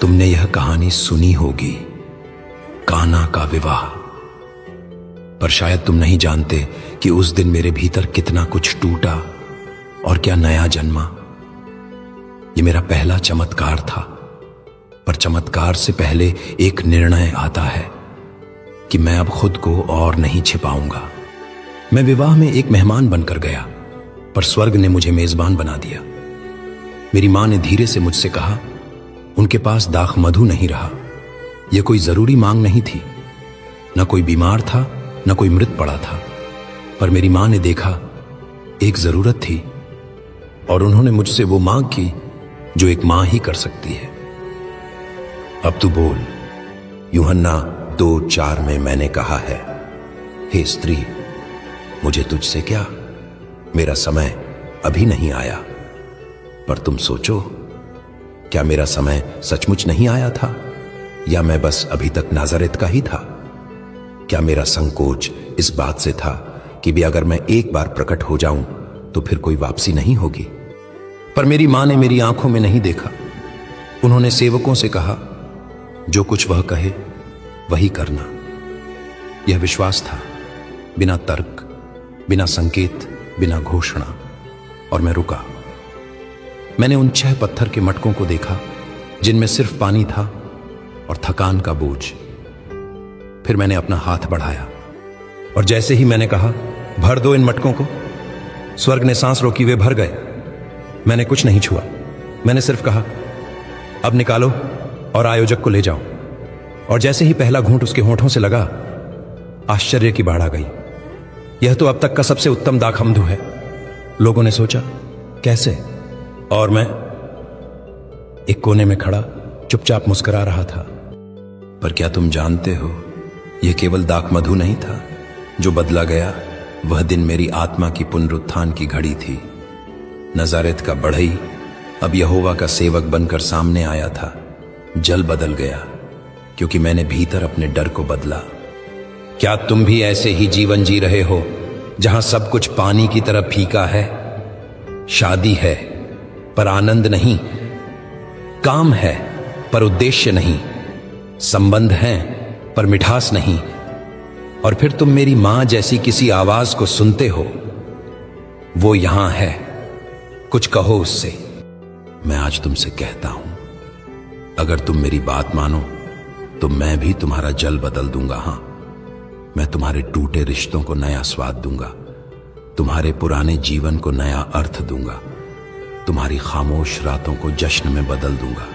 तुमने यह कहानी सुनी होगी, कान्हा का विवाह, पर शायद तुम नहीं जानते कि उस दिन मेरे भीतर कितना कुछ टूटा और क्या नया जन्मा। ये मेरा पहला चमत्कार था, पर चमत्कार से पहले एक निर्णय आता है कि मैं अब खुद को और नहीं छिपाऊंगा। मैं विवाह में एक मेहमान बनकर गया, पर स्वर्ग ने मुझे मेजबान बना दिया। मेरी मां ने धीरे से मुझसे कहा, उनके पास दाख मधु नहीं रहा। यह कोई जरूरी मांग नहीं थी, न कोई बीमार था न कोई मृत पड़ा था, पर मेरी मां ने देखा एक जरूरत थी और उन्होंने मुझसे वो मांग की जो एक मां ही कर सकती है। अब तू बोल। यूहन्ना 2:4 में मैंने कहा है, हे स्त्री, मुझे तुझसे क्या, मेरा समय अभी नहीं आया। पर तुम सोचो, क्या मेरा समय सचमुच नहीं आया था, या मैं बस अभी तक नाज़रेत का ही था? क्या मेरा संकोच इस बात से था कि भी अगर मैं एक बार प्रकट हो जाऊं तो फिर कोई वापसी नहीं होगी? पर मेरी मां ने मेरी आंखों में नहीं देखा। उन्होंने सेवकों से कहा, जो कुछ वह कहे वही करना। यह विश्वास था, बिना तर्क, बिना संकेत, बिना घोषणा, और मैं रुका। मैंने उन 6 पत्थर के मटकों को देखा जिनमें सिर्फ पानी था और थकान का बोझ। फिर मैंने अपना हाथ बढ़ाया और जैसे ही मैंने कहा, भर दो इन मटकों को, स्वर्ग ने सांस रोकी, वे भर गए। मैंने कुछ नहीं छुआ, मैंने सिर्फ कहा, अब निकालो और आयोजक को ले जाओ। और जैसे ही पहला घूंट उसके होंठों से लगा, आश्चर्य की बाढ़ आ गई। यह तो अब तक का सबसे उत्तम दाखमधु है। लोगों ने सोचा, कैसे? और मैं एक कोने में खड़ा चुपचाप मुस्कुरा रहा था। पर क्या तुम जानते हो, यह केवल दाखमधु नहीं था जो बदला गया। वह दिन मेरी आत्मा की पुनरुत्थान की घड़ी थी। नजारेत का बढ़ई अब यहोवा का सेवक बनकर सामने आया था। जल बदल गया क्योंकि मैंने भीतर अपने डर को बदला। क्या तुम भी ऐसे ही जीवन जी रहे हो जहां सब कुछ पानी की तरह फीका है? शादी है पर आनंद नहीं, काम है पर उद्देश्य नहीं, संबंध हैं पर मिठास नहीं, और फिर तुम मेरी मां जैसी किसी आवाज को सुनते हो। वो यहां है, कुछ कहो उससे। मैं आज तुमसे कहता हूं, अगर तुम मेरी बात मानो तो मैं भी तुम्हारा जल बदल दूंगा। हां, मैं तुम्हारे टूटे रिश्तों को नया स्वाद दूंगा, तुम्हारे पुराने जीवन को नया अर्थ दूंगा, तुम्हारी खामोश रातों को जश्न में बदल दूंगा।